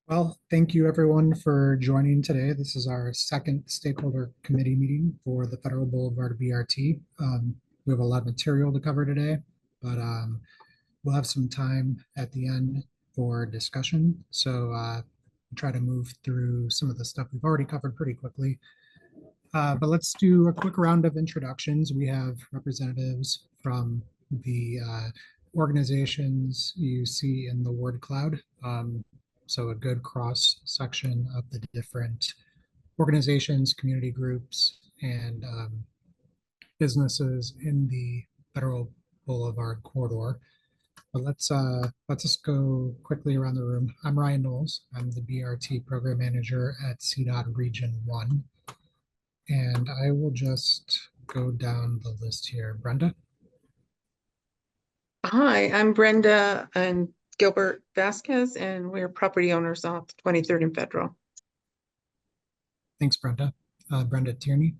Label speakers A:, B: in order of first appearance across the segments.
A: Well, thank you everyone for joining today. This is our second stakeholder committee meeting for the Federal Boulevard BRT. We have a lot of material to cover today, but we'll have some time at the end for discussion. So try to move through some of the stuff we've already covered pretty quickly. But let's do a quick round of introductions. We have representatives from the organizations you see in the word cloud. So a good cross section of the different organizations, community groups, and businesses in the Federal Boulevard corridor. But let's just go quickly around the room. I'm Ryan Knowles. I'm the BRT program manager at CDOT Region 1. And I will just go down the list here. Brenda?
B: Hi, I'm Brenda and Gilbert Vasquez, and we're property owners off 23rd and Federal.
A: Thanks, Brenda. Brenda Tierney?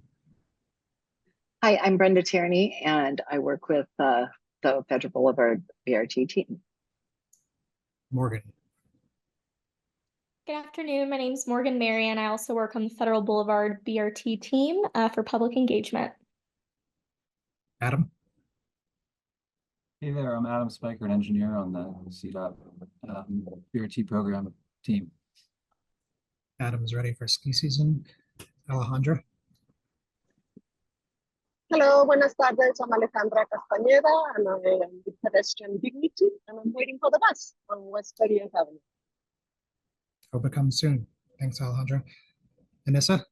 C: Hi, I'm Brenda Tierney, and I work with the Federal Boulevard BRT team.
A: Morgan?
D: Good afternoon. My name is Morgan Marion. I also work on the Federal Boulevard BRT team for public engagement.
A: Adam?
E: Hey there, I'm Adam Spiker, an engineer on the CDOT BRT program team.
A: Adam's ready for ski season. Alejandra?
F: Hello, buenas tardes. I'm Alejandra Castañeda, and I am with Pedestrian Dignity, and I'm waiting for the bus on West 30th Avenue.
A: Hope it comes soon. Thanks, Alejandra. Anissa?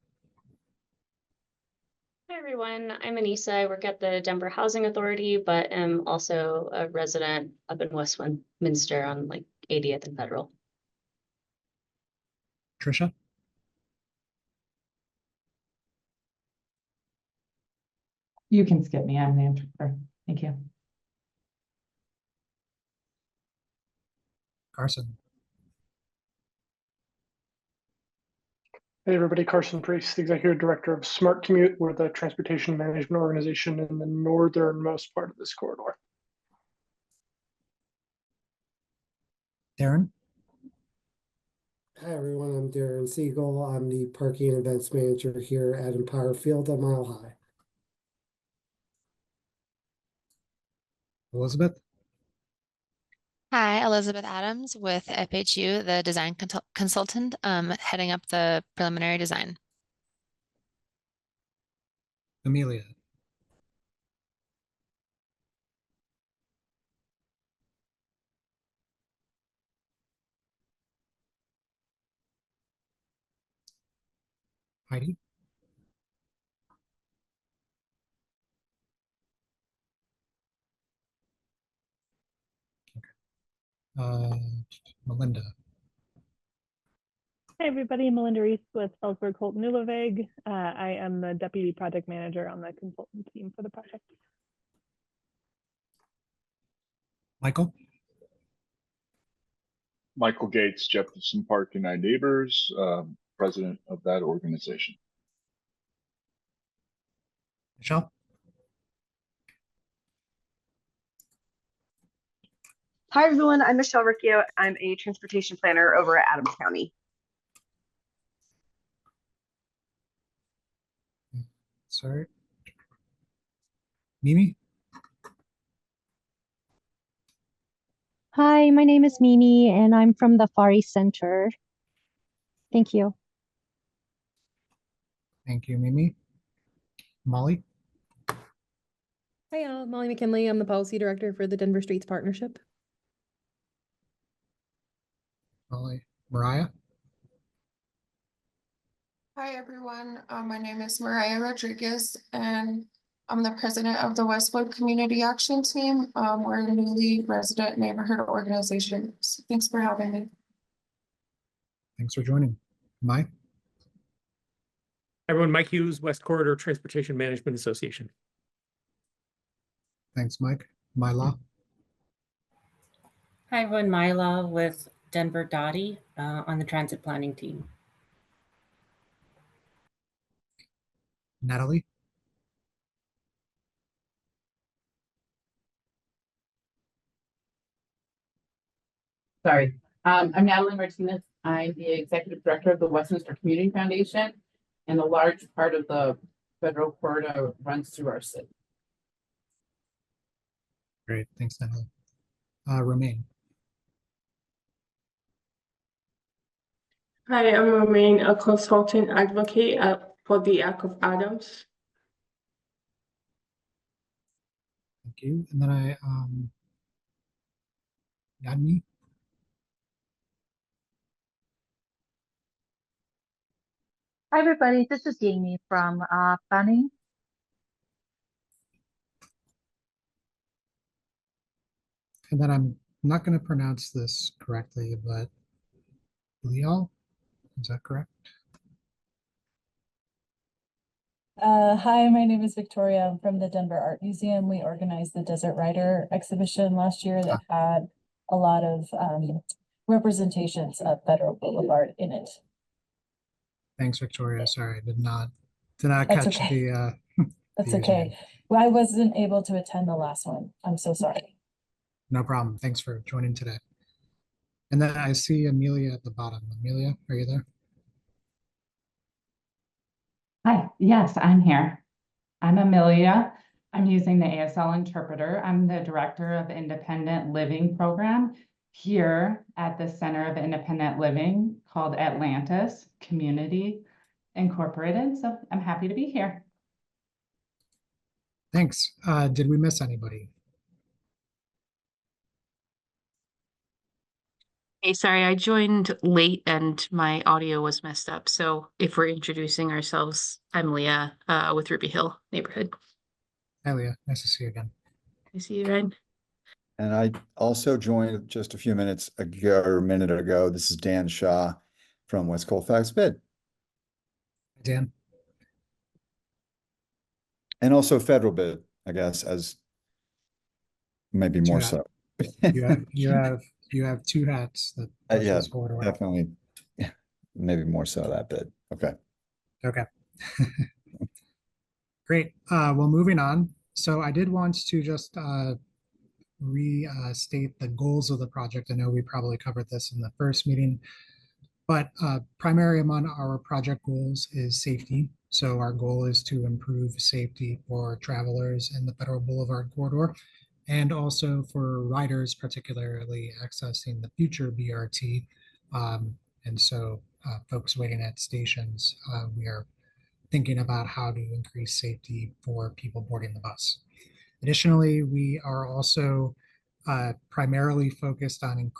G: Hi everyone, I'm Anissa. I work at the Denver Housing Authority, but am also a resident up in Westminster on like 80th and Federal.
A: Trisha?
H: You can skip me. I'm the interpreter. Thank you.
A: Carson?
I: Hey everybody, Carson Priest, the Executive Director of Smart Commute. We're the transportation management organization in the northernmost part of this corridor.
A: Darren?
J: Hi everyone, I'm Darren Siegel. I'm the parking and events manager here at Empire Field at Mile High.
A: Elizabeth?
K: Hi, Elizabeth Adams with FHU, the design consultant, heading up the preliminary design.
A: Amelia? Heidi? Melinda?
L: Hi everybody, Melinda Reese with Salzburg Holt Nulevig. I am the deputy project manager on the consultant team for the project.
A: Michael?
M: Michael Gates, Jefferson Park United Neighbors, president of that organization.
A: Michelle?
N: Hi everyone, I'm Michelle Riccio. I'm a transportation planner over at Adams County.
A: Sorry. Mimi?
O: Hi, my name is Mimi and I'm from the Far East Center. Thank you.
A: Thank you, Mimi. Molly?
P: Hi, Molly McKinley. I'm the policy director for the Denver Streets Partnership.
A: Molly. Mariah?
Q: Hi everyone, my name is Mariah Rodriguez and I'm the president of the Westwood Community Action Team. We're a newly resident neighborhood organization. So thanks for having me.
A: Thanks for joining. Mike?
R: Everyone, Mike Hughes, West Corridor Transportation Management Association.
A: Thanks, Mike. Myla?
S: Hi everyone, Myla with Denver Dottie on the transit planning team.
A: Natalie?
T: Sorry,
H: I'm Natalie Martinez. I'm the Executive Director of the Westminster Community Foundation, and a large part of the federal corridor runs through our city.
A: Great, thanks, Natalie. Romain.
T: Hi, I'm Romain, a consultant advocate for the Act of Adams.
A: Thank you. And then Yadmi.
U: Hi, everybody. This is Amy from planning.
A: And then I'm not going to pronounce this correctly, but Leal, is that correct?
V: Hi, my name is Victoria. I'm from the Denver Art Museum. We organized the Desert Rider exhibition last year that had a lot of representations of Federal Boulevard in it.
A: Thanks, Victoria. Sorry, I did not
V: That's
A: catch
V: okay. That's
A: the
V: okay.
A: username.
V: Well, I wasn't able to attend the last one. I'm so sorry.
A: No problem. Thanks for joining today. And then I see Amelia at the bottom. Amelia, are you there?
H: Hi, yes, I'm here. I'm Amelia. I'm using the ASL interpreter. I'm the Director of Independent Living Program here at the Center of Independent Living called Atlantis Community Incorporated. So I'm happy to be here.
A: Thanks. Did we miss anybody?
W: Hey, sorry, I joined late and my audio was messed up. So if we're introducing ourselves, I'm Leah with Ruby Hill neighborhood.
A: Hi, Leah. Nice to see you again.
W: I see you, Ryan.
X: And I also joined just a few minutes ago, or a minute ago. This is Dan Shaw from West Colfax Bid.
A: Dan.
X: And also Federal Bid, I guess, as maybe more so.
A: You have two hats that push
X: yeah,
A: this forward.
X: definitely. Yeah, maybe more so that bid. Okay.
A: Okay. Great. Well, moving on. So I did want to just restate the goals of the project. I know we probably covered this in the first meeting, but primary among our project goals is safety. So our goal is to improve safety for travelers in the Federal Boulevard corridor, and also for riders, particularly accessing the future BRT. And so folks waiting at stations, we are thinking about how to increase safety for people boarding the bus. Additionally, we are also primarily focused on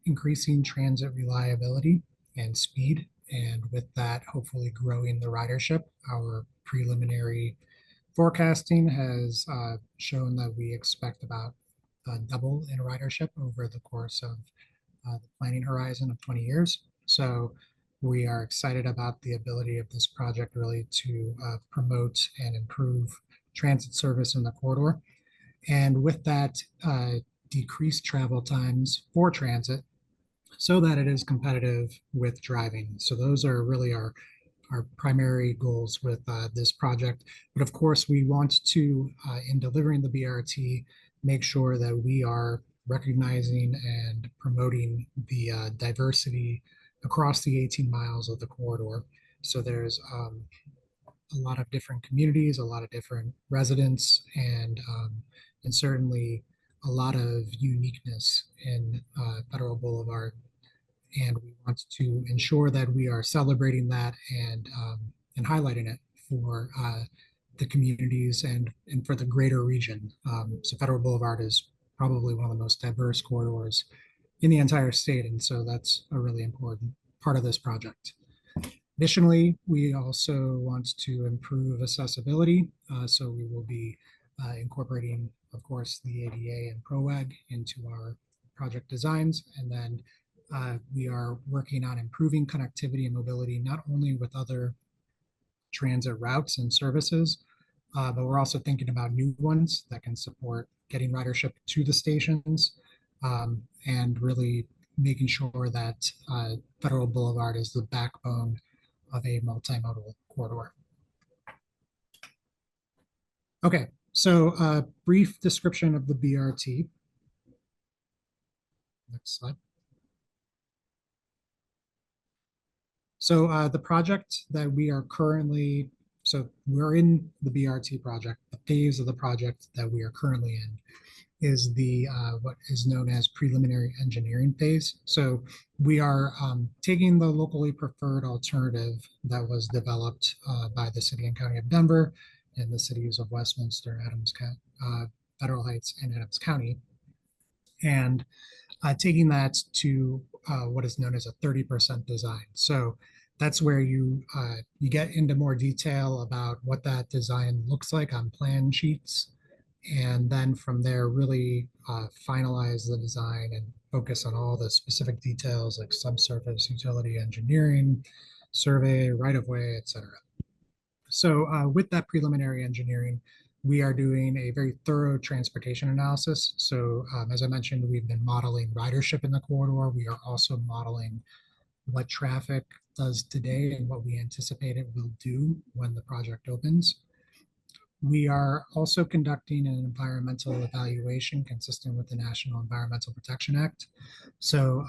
A: increasing transit reliability and speed, and with that, hopefully growing the ridership. Our preliminary forecasting has shown that we expect about double in ridership over the course of the planning horizon of 20 years. So we are excited about the ability of this project really to promote and improve transit service in the corridor. And with that, decrease travel times for transit so that it is competitive with driving. So those are really our primary goals with this project. But of course, we want to, in delivering the BRT, make sure that we are recognizing and promoting the diversity across the 18 miles of the corridor. So there's a lot of different communities, a lot of different residents, and certainly a lot of uniqueness in Federal Boulevard. And we want to ensure that we are celebrating that and highlighting it for the communities and for the greater region. So Federal Boulevard is probably one of the most diverse corridors in the entire state, and so that's a really important part of this project. Additionally, we also want to improve accessibility, so we will be incorporating, of course, the ADA and PROWAG into our project designs, and then we are working on improving connectivity and mobility, not only with other transit routes and services, but we're also thinking about new ones that can support getting ridership to the stations, and really making sure that Federal Boulevard is the backbone of a multimodal corridor. Okay, so a brief description of the BRT. Next slide. So the project that we are currently, so we're in the BRT project. The phase of the project that we are currently in is the what is known as preliminary engineering phase. So we are taking the locally preferred alternative that was developed by the city and county of Denver and the cities of Westminster, Federal Heights, and Adams County, and taking that to what is known as a 30% design. So that's where you get into more detail about what that design looks like on plan sheets, and then from there really finalize the design and focus on all the specific details like subsurface utility engineering, survey, right-of-way, etc. So with that preliminary engineering, we are doing a very thorough transportation analysis. So as I mentioned, we've been modeling ridership in the corridor. We are also modeling what traffic does today and what we anticipate it will do when the project opens. We are also conducting an environmental evaluation consistent with the National Environmental Protection Act. So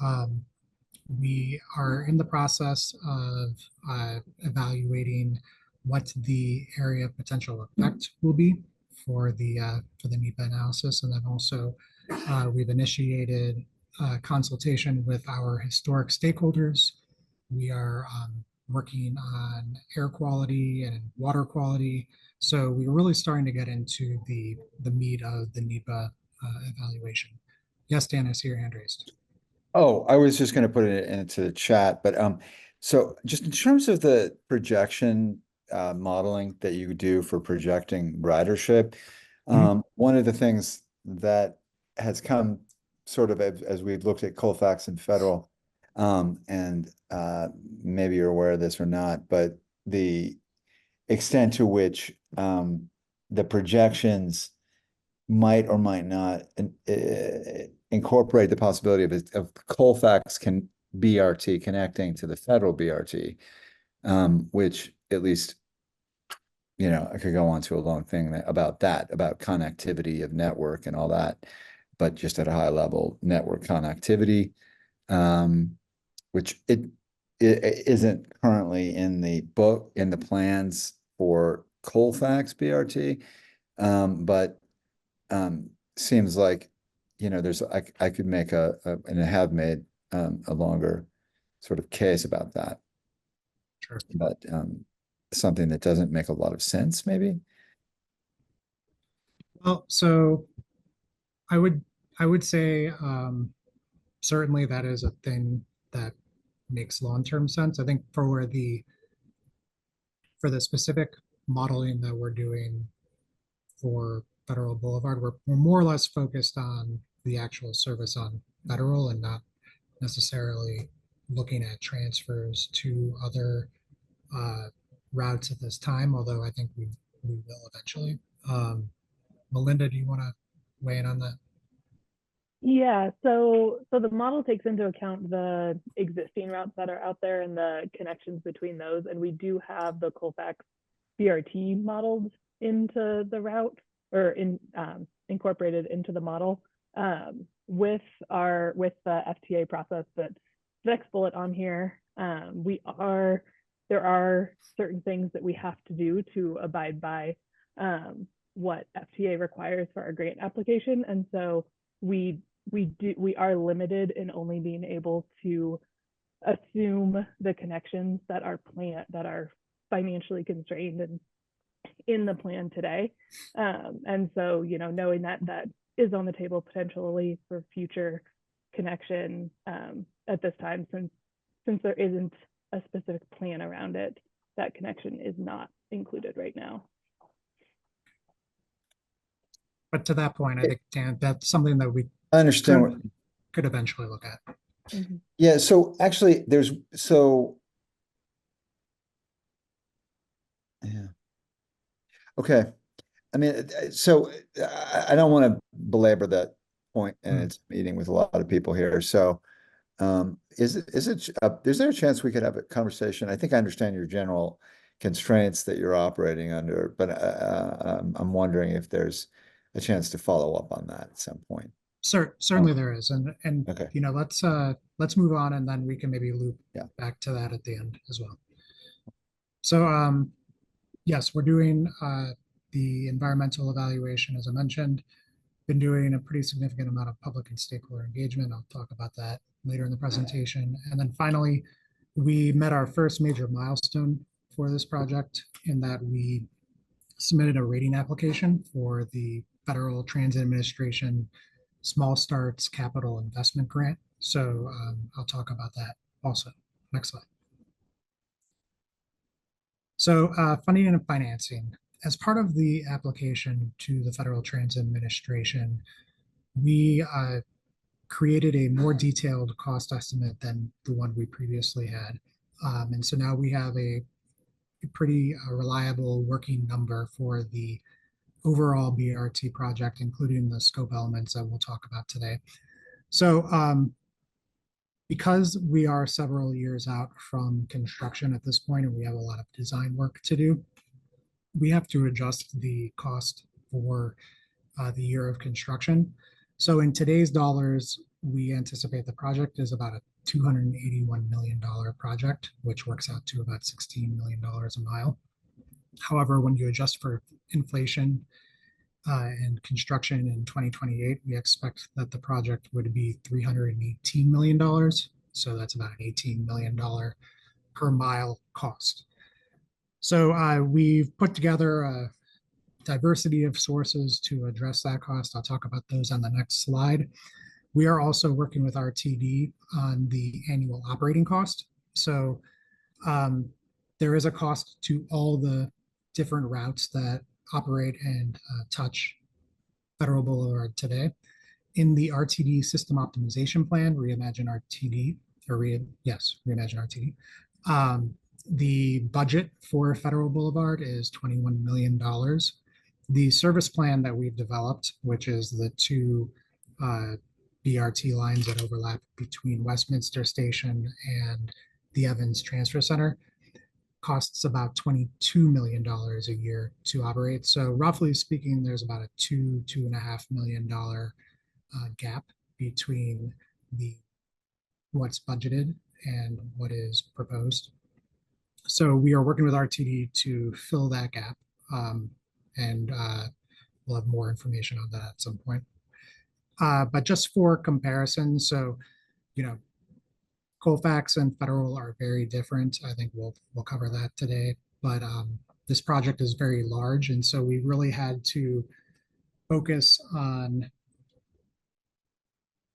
A: we are in the process of evaluating what the area of potential effect will be for the NEPA analysis, and then also we've initiated consultation with our historic stakeholders. We are working on air quality and water quality. So we're really starting to get into the meat of the NEPA evaluation. Yes, Dan, I see your hand raised.
X: Oh, I was just going to put it into the chat, but so just in terms of the projection modeling that you do for projecting ridership, one of the things that has come sort of as we've looked at Colfax and Federal, and maybe you're aware of this or not, but the extent to which the projections might or might not incorporate the possibility of Colfax BRT connecting to the Federal BRT, which at least, you know, I could go on to a long thing about that, about connectivity of network and all that, but just at a high level, network connectivity, which it isn't currently in the book, in the plans for Colfax BRT, but seems like, you know, there's I could make and I have made a longer sort of case about that.
A: Sure.
X: But something that doesn't make a lot of sense, maybe.
A: Well, so I would say certainly that is a thing that makes long-term sense. I think for the specific modeling that we're doing for Federal Boulevard, we're more or less focused on the actual service on Federal and not necessarily looking at transfers to other routes at this time, although I think we will eventually. Melinda, do you want to weigh in on that?
L: Yeah, so the model takes into account the existing routes that are out there and the connections between those, and we do have the Colfax BRT modeled into the route, or incorporated into the model with the FTA process that next bullet on here. There are certain things that we have to do to abide by what FTA requires for our grant application, and so we are limited in only being able to assume the connections that are financially constrained and in the plan today. And so, you know, knowing that is on the table potentially for future connection at this time, since there isn't a specific plan around it, that connection is not included right now.
A: But to that point, I think, Dan, that's something that we
X: understand
A: could eventually look at.
L: Mm-hmm.
X: Yeah, so actually yeah. Okay. I mean, so I don't want to belabor that point, and it's a meeting with a lot of people here. So is there a chance we could have a conversation? I think I understand your general constraints that you're operating under, but I'm wondering if there's a chance to follow up on that at some point.
A: Certainly there is, and
X: Okay.
A: you know, let's move on, and then we can maybe loop
X: Yeah.
A: back to that at the end as well. So yes, we're doing the environmental evaluation, as I mentioned. Been doing a pretty significant amount of public and stakeholder engagement. I'll talk about that later in the presentation. And then finally, we met our first major milestone for this project in that we submitted a rating application for the Federal Transit Administration Small Starts Capital Investment Grant. So I'll talk about that also. Next slide. So funding and financing. As part of the application to the Federal Transit Administration, we created a more detailed cost estimate than the one we previously had. And so now we have a pretty reliable working number for the overall BRT project, including the scope elements that we'll talk about today. So because we are several years out from construction at this point, and we have a lot of design work to do, we have to adjust the cost for the year of construction. So in today's dollars, we anticipate the project is about a $281 million project, which works out to about $16 million a mile. However, when you adjust for inflation and construction in 2028, we expect that the project would be $318 million. So that's about an $18 million per mile cost. So we've put together a diversity of sources to address that cost. I'll talk about those on the next slide. We are also working with RTD on the annual operating cost. So there is a cost to all the different routes that operate and touch Federal Boulevard today. In the RTD system optimization plan, Reimagine RTD, Reimagine RTD, the budget for Federal Boulevard is $21 million. The service plan that we've developed, which is the two BRT lines that overlap between Westminster Station and the Evans Transfer Center, costs about $22 million a year to operate. So roughly speaking, there's about a $2.5 million gap between what's budgeted and what is proposed. So we are working with RTD to fill that gap, and we'll have more information on that at some point. But just for comparison, so, you know, Colfax and Federal are very different. I think we'll cover that today, but this project is very large, and so we really had to focus on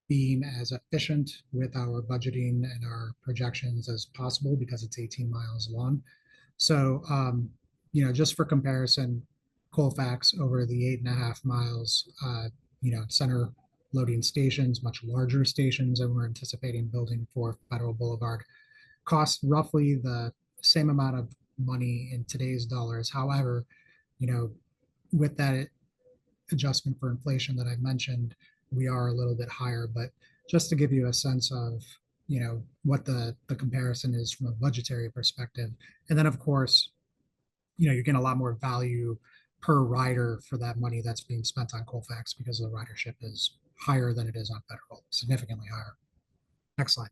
A: being as efficient with our budgeting and our projections as possible because it's 18 miles long. So, you know, just for comparison, Colfax over the 8.5 miles, you know, center loading stations, much larger stations than we're anticipating building for Federal Boulevard, cost roughly the same amount of money in today's dollars. However, you know, with that adjustment for inflation that I mentioned, we are a little bit higher. But just to give you a sense of, you know, what the comparison is from a budgetary perspective. And then, of course, you know, you're getting a lot more value per rider for that money that's being spent on Colfax because the ridership is higher than it is on Federal, significantly higher. Next slide.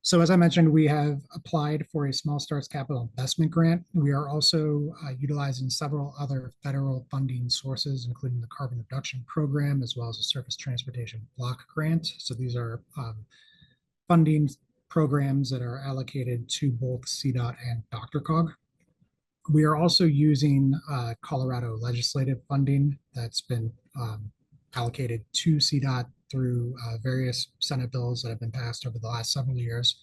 A: So as I mentioned, we have applied for a Small Starts Capital Investment Grant. We are also utilizing several other federal funding sources, including the Carbon Reduction Program, as well as a Surface Transportation Block Grant. So these are funding programs that are allocated to both CDOT and DRCOG. We are also using Colorado legislative funding that's been allocated to CDOT through various Senate bills that have been passed over the last several years.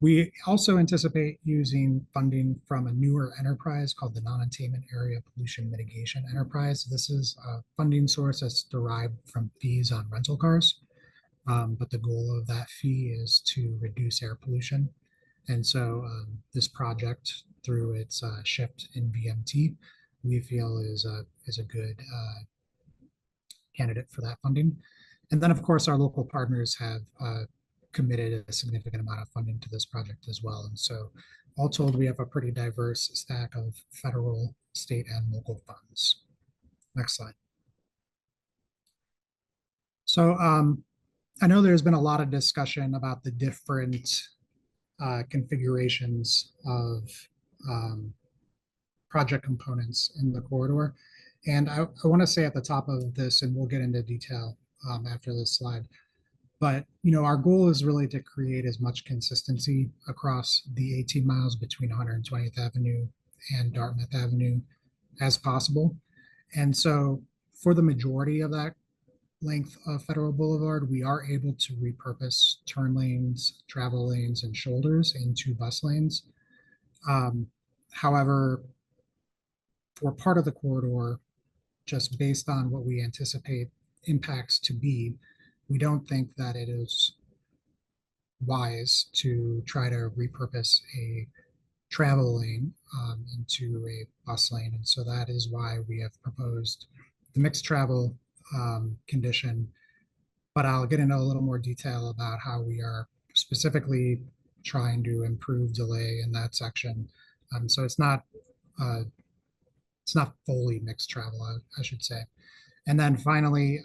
A: We also anticipate using funding from a newer enterprise called the Non-Attainment Area Pollution Mitigation Enterprise. This is a funding source that's derived from fees on rental cars, but the goal of that fee is to reduce air pollution. And so this project, through its shift in VMT, we feel is a good candidate for that funding. And then, of course, our local partners have committed a significant amount of funding to this project as well. And so all told, we have a pretty diverse stack of federal, state, and local funds. Next slide. So I know there's been a lot of discussion about the different configurations of project components in the corridor. And I want to say at the top of this, and we'll get into detail after this slide, but our goal is really to create as much consistency across the 18 miles between 120th Avenue and Dartmouth Avenue as possible. And so for the majority of that length of Federal Boulevard, we are able to repurpose turn lanes, travel lanes, and shoulders into bus lanes. However, for part of the corridor, just based on what we anticipate impacts to be, we don't think that it is wise to try to repurpose a travel lane into a bus lane. And so that is why we have proposed the mixed travel condition. But I'll get into a little more detail about how we are specifically trying to improve delay in that section. So it's not fully mixed travel, I should say. And then finally,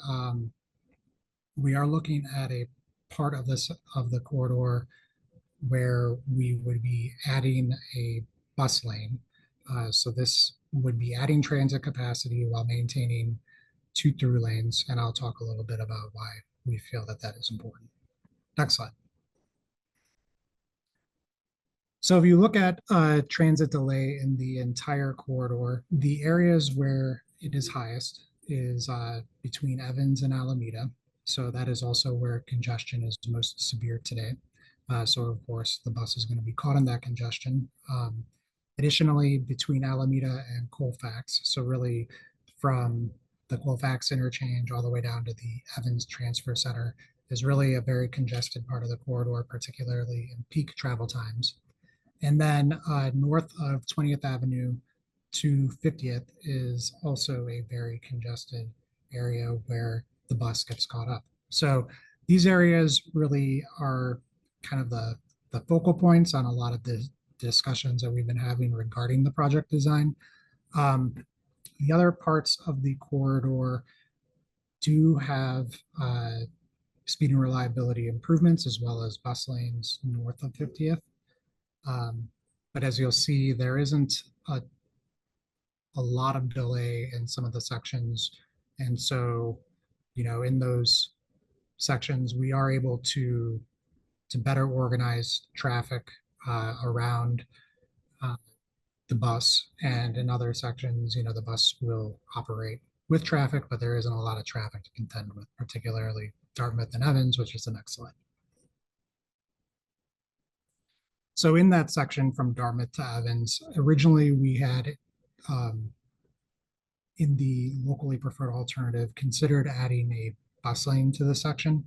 A: we are looking at a part of the corridor where we would be adding a bus lane. So this would be adding transit capacity while maintaining 2 through lanes. And I'll talk a little bit about why we feel that that is important. Next slide. So if you look at transit delay in the entire corridor, the areas where it is highest is between Evans and Alameda. So that is also where congestion is most severe today. So of course, the bus is going to be caught in that congestion. Additionally, between Alameda and Colfax, so really from the Colfax interchange all the way down to the Evans Transfer Center, is really a very congested part of the corridor, particularly in peak travel times. And then north of 20th Avenue to 50th is also a very congested area where the bus gets caught up. So these areas really are kind of the focal points on a lot of the discussions that we've been having regarding the project design. The other parts of the corridor do have speed and reliability improvements, as well as bus lanes north of 50th. But as you'll see, there isn't a lot of delay in some of the sections. And so, in those sections, we are able to better organize traffic around the bus. And in other sections, the bus will operate with traffic, but there isn't a lot of traffic to contend with, particularly Dartmouth and Evans, which is the next slide. So in that section from Dartmouth to Evans, originally we had, in the locally preferred alternative, considered adding a bus lane to the section.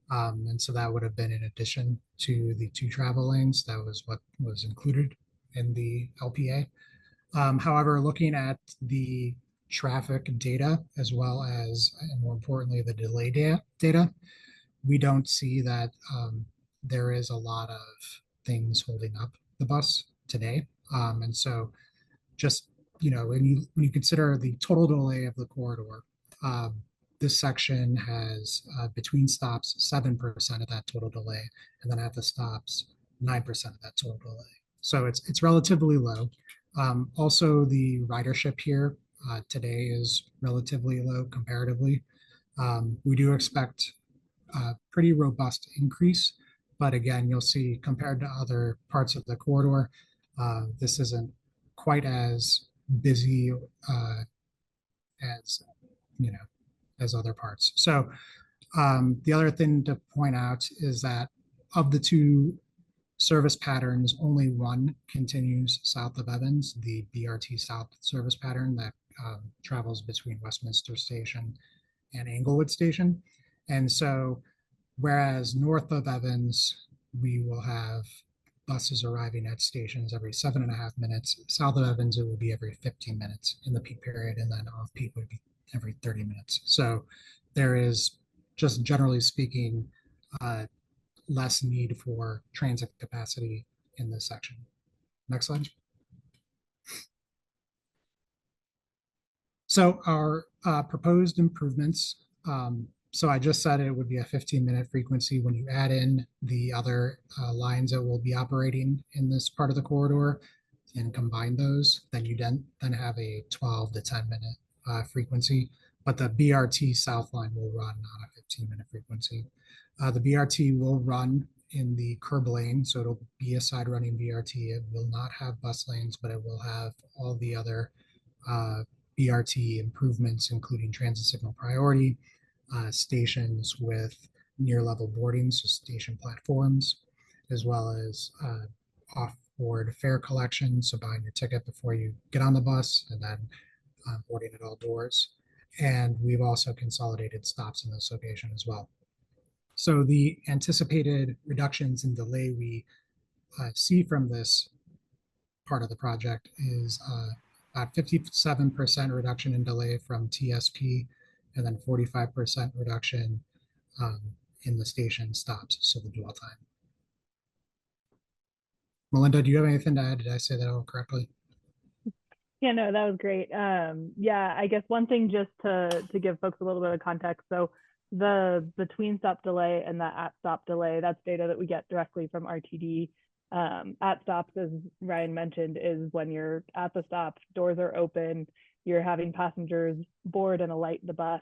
A: And so that would have been in addition to the 2 travel lanes. That was what was included in the LPA. However, looking at the traffic data, as well as, and more importantly, the delay data, we don't see that there is a lot of things holding up the bus today. And so just, when you consider the total delay of the corridor, this section has between stops 7% of that total delay, and then at the stops 9% of that total delay. So it's relatively low. Also, the ridership here today is relatively low comparatively. We do expect a pretty robust increase, but again, you'll see compared to other parts of the corridor, this isn't quite as busy as other parts. So the other thing to point out is that of the 2 service patterns, only one continues south of Evans, the BRT South service pattern that travels between Westminster Station and Englewood Station. And so whereas north of Evans, we will have buses arriving at stations every 7.5 minutes. South of Evans, it will be every 15 minutes in the peak period, and then off peak would be every 30 minutes. So there is, just generally speaking, less need for transit capacity in this section. Next slide. So our proposed improvements So I just said it would be a 15-minute frequency. When you add in the other lines that will be operating in this part of the corridor and combine those, then you then have a 12 to 10-minute frequency. But the BRT South line will run on a 15-minute frequency. The BRT will run in the curb lane, so it'll be a side running BRT. It will not have bus lanes, but it will have all the other BRT improvements, including transit signal priority, stations with near level boarding, so station platforms, as well as off-board fare collection, so buying your ticket before you get on the bus, and then boarding at all doors. And we've also consolidated stops in this location as well. So the anticipated reductions in delay we see from this part of the project is about 57% reduction in delay from TSP, and then 45% reduction in the station stops, so the dwell time. Melinda, do you have anything to add? Did I say that all correctly?
L: Yeah, no, that was great. Yeah, I guess one thing just to give folks a little bit of context. So the between stop delay and the at stop delay, that's data that we get directly from RTD. At stops, as Ryan mentioned, is when you're at the stop, doors are open, you're having passengers board and alight the bus.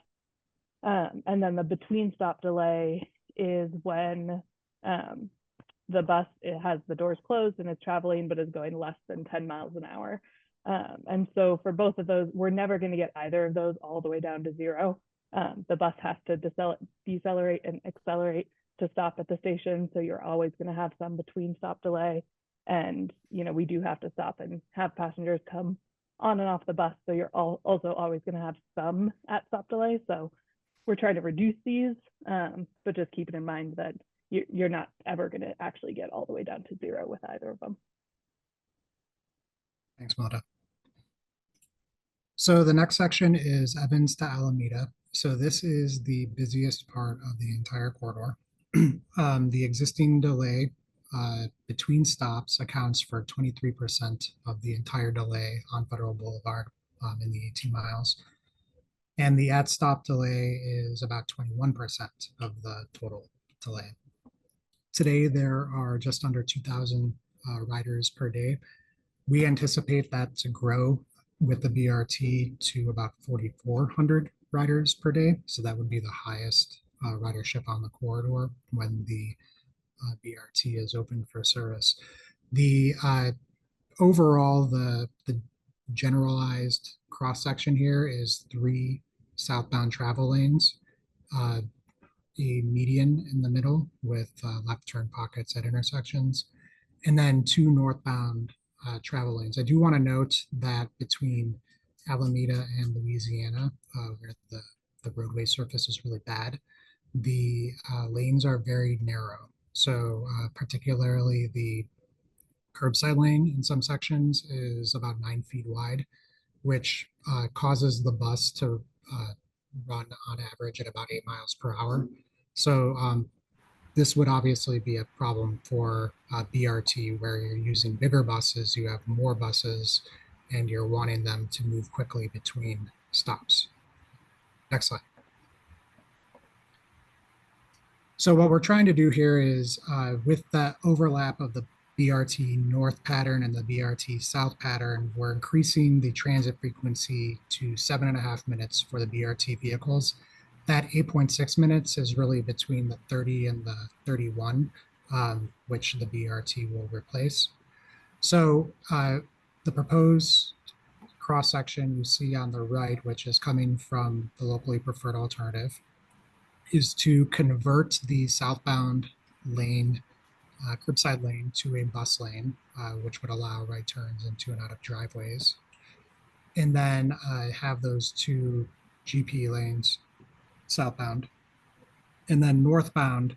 L: And then the between stop delay is when the bus has the doors closed and is traveling, but is going less than 10 miles an hour. And so for both of those, we're never going to get either of those all the way down to zero. The bus has to decelerate and accelerate to stop at the station. So you're always going to have some between stop delay. And, you know, we do have to stop and have passengers come on and off the bus. So you're also always going to have some at stop delay. So we're trying to reduce these, but just keeping in mind that you're not ever going to actually get all the way down to zero with either of them.
A: Thanks, Melinda. So the next section is Evans to Alameda. So this is the busiest part of the entire corridor. The existing delay between stops accounts for 23% of the entire delay on Federal Boulevard in the 18 miles. And the at stop delay is about 21% of the total delay. Today, there are just under 2,000 riders per day. We anticipate that to grow with the BRT to about 4,400 riders per day. So that would be the highest ridership on the corridor when the BRT is open for service. The overall, the generalized cross section here is 3 southbound travel lanes, a median in the middle with left turn pockets at intersections, and then 2 northbound travel lanes. I do want to note that between Alameda and Louisiana, where the roadway surface is really bad, the lanes are very narrow. So particularly the curbside lane in some sections is about 9 feet wide, which causes the bus to run on average at about 8 miles per hour. So this would obviously be a problem for BRT, where you're using bigger buses, you have more buses, and you're wanting them to move quickly between stops. Next slide. So what we're trying to do here is with the overlap of the BRT North pattern and the BRT South pattern, we're increasing the transit frequency to 7.5 minutes for the BRT vehicles. That 8.6 minutes is really between the 30 and the 31, which the BRT will replace. So the proposed cross-section you see on the right, which is coming from the locally preferred alternative, is to convert the southbound lane, curbside lane, to a bus lane, which would allow right turns into and out of driveways. And then have those 2 GP lanes southbound. And then northbound,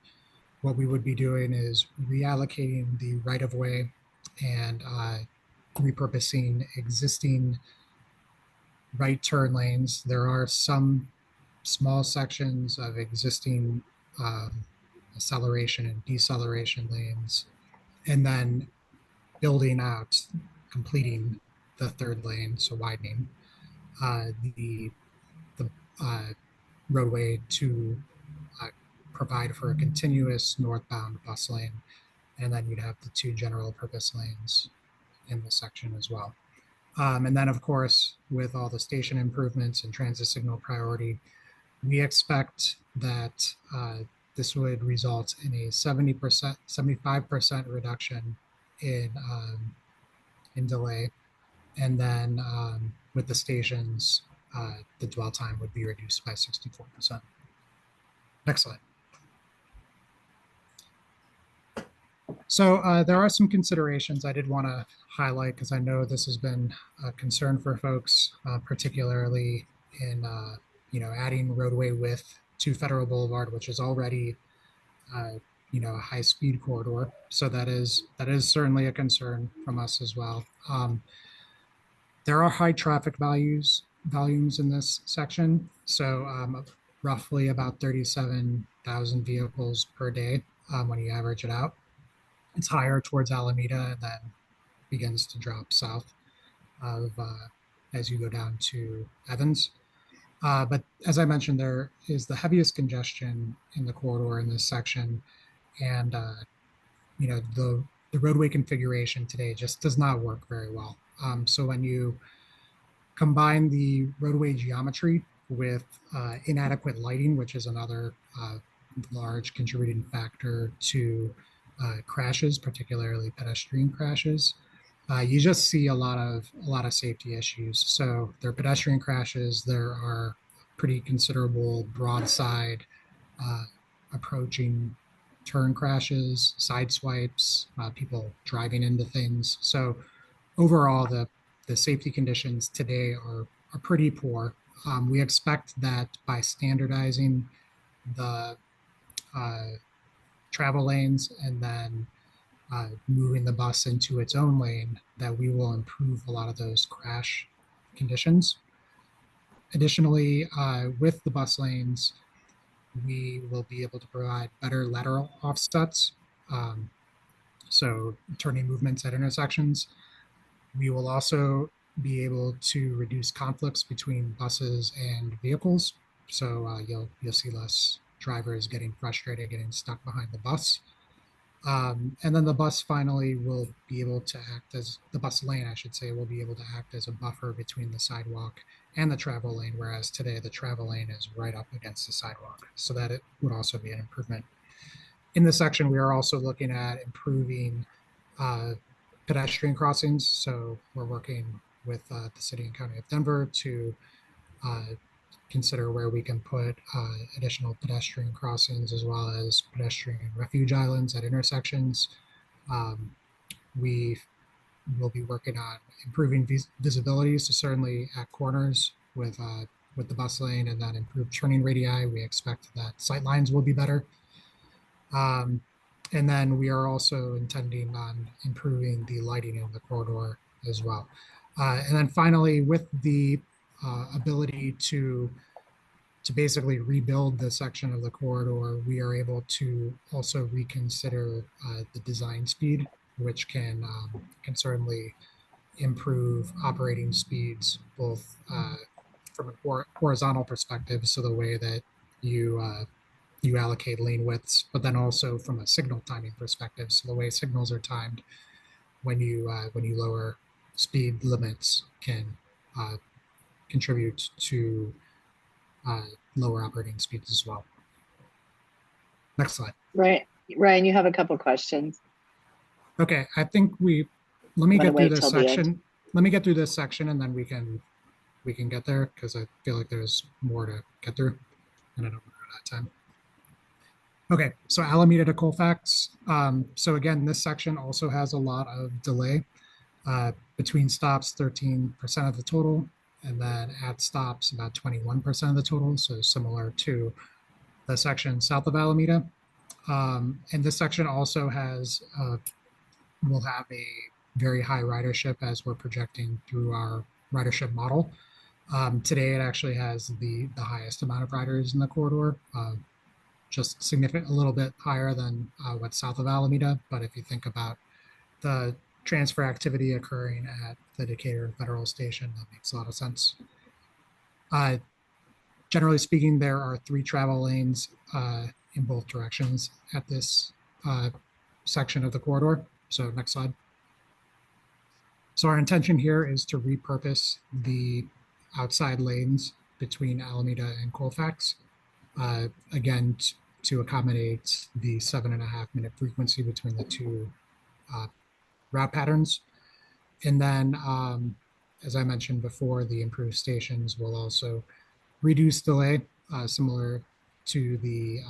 A: what we would be doing is reallocating the right-of-way and repurposing existing right turn lanes. There are some small sections of existing acceleration and deceleration lanes, and then building out, completing the 3rd lane, so widening the roadway to provide for a continuous northbound bus lane. And then you'd have the 2 general purpose lanes in the section as well. And then, of course, with all the station improvements and transit signal priority, we expect that this would result in a 70%, 75% reduction in delay. And then with the stations, the dwell time would be reduced by 64%. Next slide. So there are some considerations I did want to highlight because I know this has been a concern for folks, particularly in adding roadway width to Federal Boulevard, which is already a high-speed corridor. So that is certainly a concern from us as well. There are high traffic volumes in this section, so roughly about 37,000 vehicles per day when you average it out. It's higher towards Alameda and then begins to drop south of as you go down to Evans. But as I mentioned, there is the heaviest congestion in the corridor in this section, and the roadway configuration today just does not work very well. So when you combine the roadway geometry with inadequate lighting, which is another large contributing factor to crashes, particularly pedestrian crashes, you just see a lot of safety issues. So there are pedestrian crashes. There are pretty considerable broadside approaching turn crashes, side swipes, people driving into things. So overall, the safety conditions today are pretty poor. We expect that by standardizing the travel lanes and then moving the bus into its own lane, that we will improve a lot of those crash conditions. Additionally, with the bus lanes, we will be able to provide better lateral offsets. So turning movements at intersections. We will also be able to reduce conflicts between buses and vehicles. So you'll see less drivers getting frustrated, getting stuck behind the bus. And then the bus finally will be able to act as, the bus lane, I should say, will be able to act as a buffer between the sidewalk and the travel lane, whereas today the travel lane is right up against the sidewalk. So that it would also be an improvement. In this section, we are also looking at improving pedestrian crossings. So we're working with the City and County of Denver to consider where we can put additional pedestrian crossings as well as pedestrian refuge islands at intersections. We will be working on improving visibility, so certainly at corners with the bus lane, and then improved turning radii. We expect that sight lines will be better. And then we are also intending on improving the lighting in the corridor as well. And then finally, with the ability to basically rebuild the section of the corridor, we are able to also reconsider the design speed, which can certainly improve operating speeds, both from a horizontal perspective, so the way that you allocate lane widths, but then also from a signal timing perspective, so the way signals are timed when you lower speed limits can contribute to lower operating speeds as well. Next slide.
B: Right, Ryan, you have a couple questions.
A: Okay, I think let me get through this section. Let me get through this section and then we can get there, because I feel like there's more to get through and I don't run out of time. Okay, so Alameda to Colfax. So again, this section also has a lot of delay. Between stops, 13% of the total, and then at stops, about 21% of the total. So similar to the section south of Alameda. And this section also has, will have a very high ridership as we're projecting through our ridership model. Today, it actually has the highest amount of riders in the corridor, just significant, a little bit higher than what's south of Alameda. But if you think about the transfer activity occurring at the Decatur Federal Station, that makes a lot of sense. Generally speaking, there are 3 travel lanes in both directions at this section of the corridor. So next slide. So our intention here is to repurpose the outside lanes between Alameda and Colfax, again, to accommodate the 7.5-minute frequency between the two route patterns. And then, as I mentioned before, the improved stations will also reduce delay, similar to the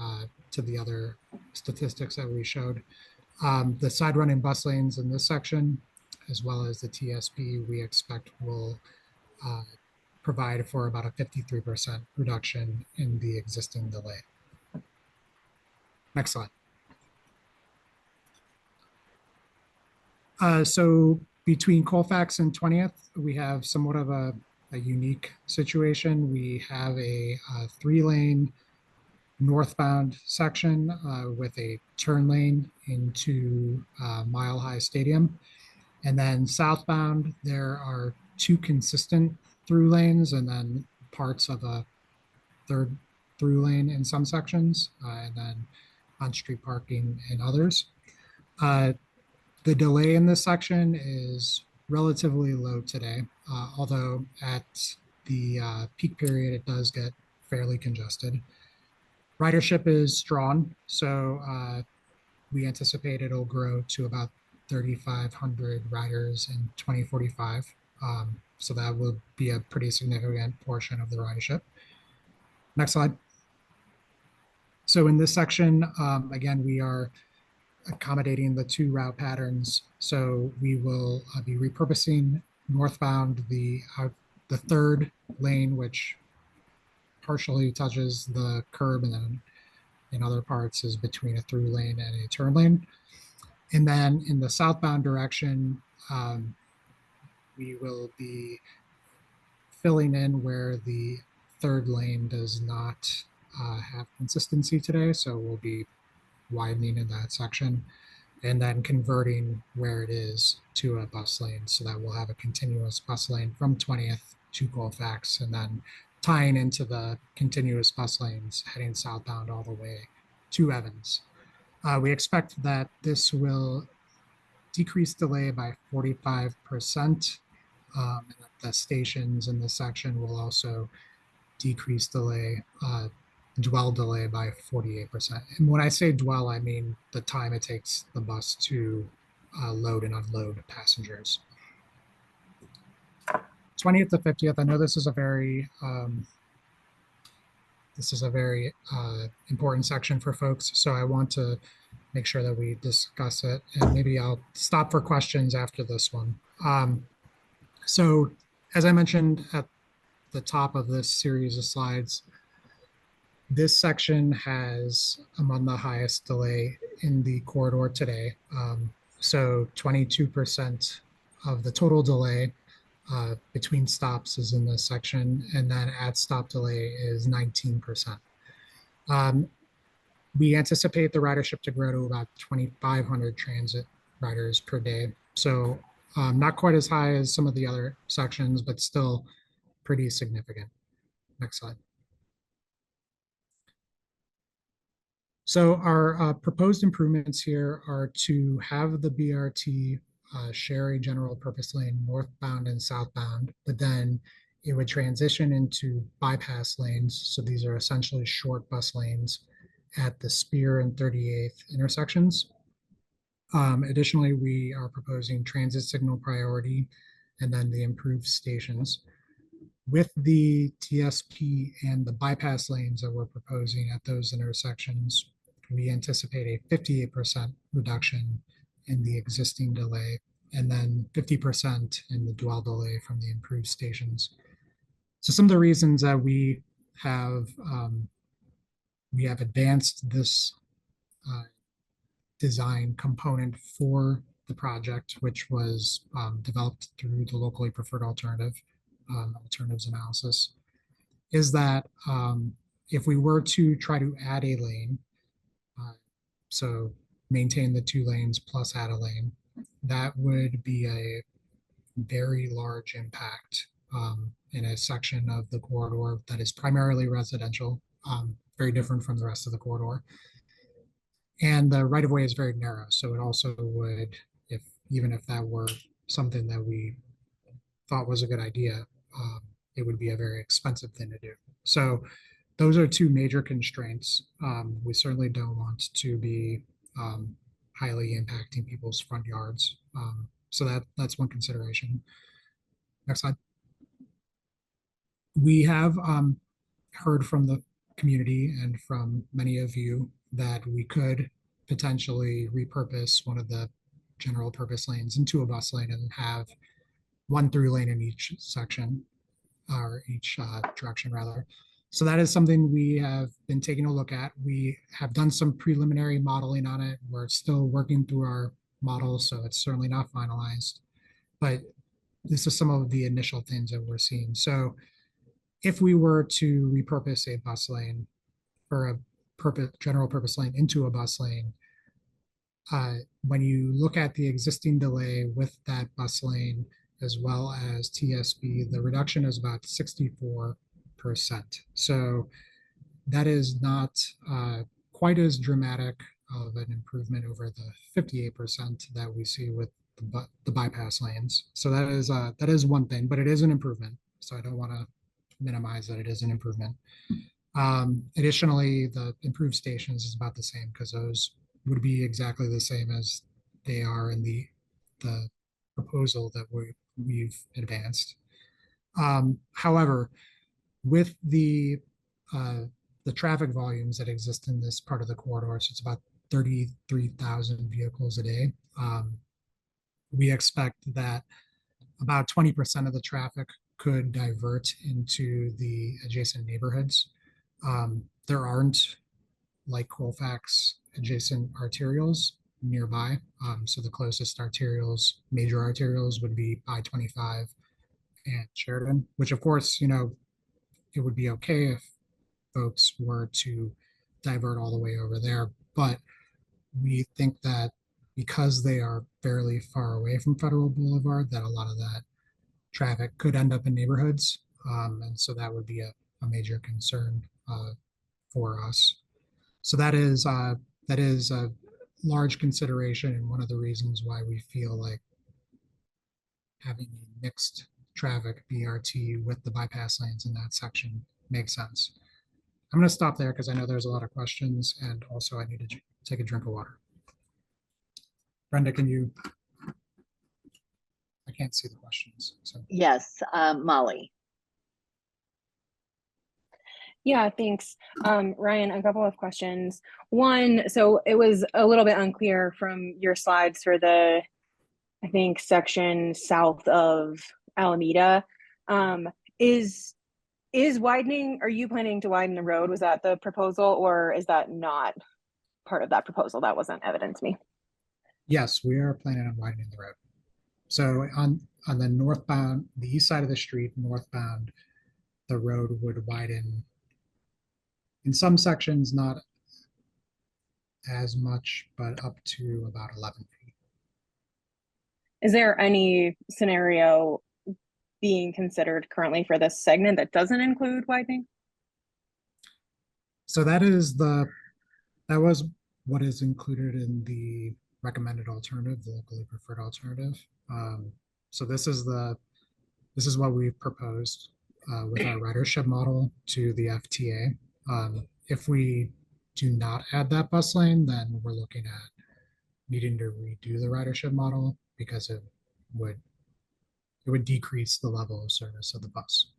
A: other statistics that we showed. The side running bus lanes in this section, as well as the TSP, we expect will provide for about a 53% reduction in the existing delay. Next slide. So between Colfax and 20th, we have somewhat of a unique situation. We have a 3-lane northbound section with a turn lane into Mile High Stadium. And then southbound, there are 2 consistent through lanes and then parts of a 3rd through lane in some sections, and then on-street parking in others. The delay in this section is relatively low today, although at the peak period, it does get fairly congested. Ridership is strong, so we anticipate it'll grow to about 3,500 riders in 2045. So that will be a pretty significant portion of the ridership. Next slide. So in this section, again, we are accommodating the 2 route patterns. So we will be repurposing northbound the 3rd lane, which partially touches the curb, and then in other parts is between a through lane and a turn lane. And then in the southbound direction, we will be filling in where the 3rd lane does not have consistency today. So we'll be widening in that section and then converting where it is to a bus lane, so that we'll have a continuous bus lane from 20th to Colfax, and then tying into the continuous bus lanes heading southbound all the way to Evans. We expect that this will decrease delay by 45%. And that the stations in this section will also decrease delay, dwell delay by 48%. And when I say dwell, I mean the time it takes the bus to load and unload passengers. 20th to 50th, I know this is a very important section for folks, so I want to make sure that we discuss it, and maybe I'll stop for questions after this one. So as I mentioned at the top of this series of slides, this section has among the highest delay in the corridor today. So 22% of the total delay between stops is in this section, and then at stop delay is 19%. We anticipate the ridership to grow to about 2,500 transit riders per day. So not quite as high as some of the other sections, but still pretty significant. Next slide. So our proposed improvements here are to have the BRT share a general purpose lane northbound and southbound, but then it would transition into bypass lanes. So these are essentially short bus lanes at the Spear and 38th intersections. Additionally, we are proposing transit signal priority and then the improved stations. With the TSP and the bypass lanes that we're proposing at those intersections, we anticipate a 58% reduction in the existing delay, and then 50% in the dwell delay from the improved stations. So some of the reasons that we have advanced this design component for the project, which was developed through the locally preferred alternatives analysis, is that if we were to try to add a lane, so maintain the 2 lanes plus add a lane, that would be a very large impact in a section of the corridor that is primarily residential, very different from the rest of the corridor. And the right of way is very narrow. So it also would, even if that were something that we thought was a good idea, it would be a very expensive thing to do. So those are two major constraints. We certainly don't want to be highly impacting people's front yards. So that's one consideration. Next slide. We have heard from the community and from many of you that we could potentially repurpose one of the general purpose lanes into a bus lane and have one through lane in each section, or each direction rather. So that is something we have been taking a look at. We have done some preliminary modeling on it. We're still working through our model, so it's certainly not finalized. But this is some of the initial things that we're seeing. So if we were to repurpose a bus lane or a general purpose lane into a bus lane, when you look at the existing delay with that bus lane as well as TSB, the reduction is about 64%. So that is not quite as dramatic of an improvement over the 58% that we see with the bypass lanes. So that is one thing, but it is an improvement. So I don't want to minimize that it is an improvement. Additionally, the improved stations is about the same because those would be exactly the same as they are in the proposal that we've advanced. However, with the traffic volumes that exist in this part of the corridor, so it's about 33,000 vehicles a day, we expect that about 20% of the traffic could divert into the adjacent neighborhoods. There aren't, like Colfax, adjacent arterials nearby. So the closest major arterials would be I-25 and Sheridan, which of course, it would be okay if folks were to divert all the way over there. But we think that because they are fairly far away from Federal Boulevard, that a lot of that traffic could end up in neighborhoods. And so that would be a major concern for us. So that is a large consideration and one of the reasons why we feel like having a mixed traffic BRT with the bypass lanes in that section makes sense. I'm going to stop there because I know there's a lot of questions and also I need to take a drink of water. Brenda, I can't see the questions. So.
B: Yes, Molly.
P: Yeah, thanks. Ryan, a couple of questions. One, so it was a little bit unclear from your slides for the, I think, section south of Alameda. Is widening, are you planning to widen the road? Was that the proposal or is that not part of that proposal? That wasn't evident to me.
A: Yes, we are planning on widening the road. So on the northbound, the east side of the street, northbound, the road would widen in some sections, not as much, but up to about 11 feet.
P: Is there any scenario being considered currently for this segment that doesn't include widening?
A: So that was what is included in the recommended alternative, the locally preferred alternative. So this is what we've proposed with our ridership model to the FTA. If we do not add that bus lane, then we're looking at needing to redo the ridership model because it would decrease the level of service of the bus.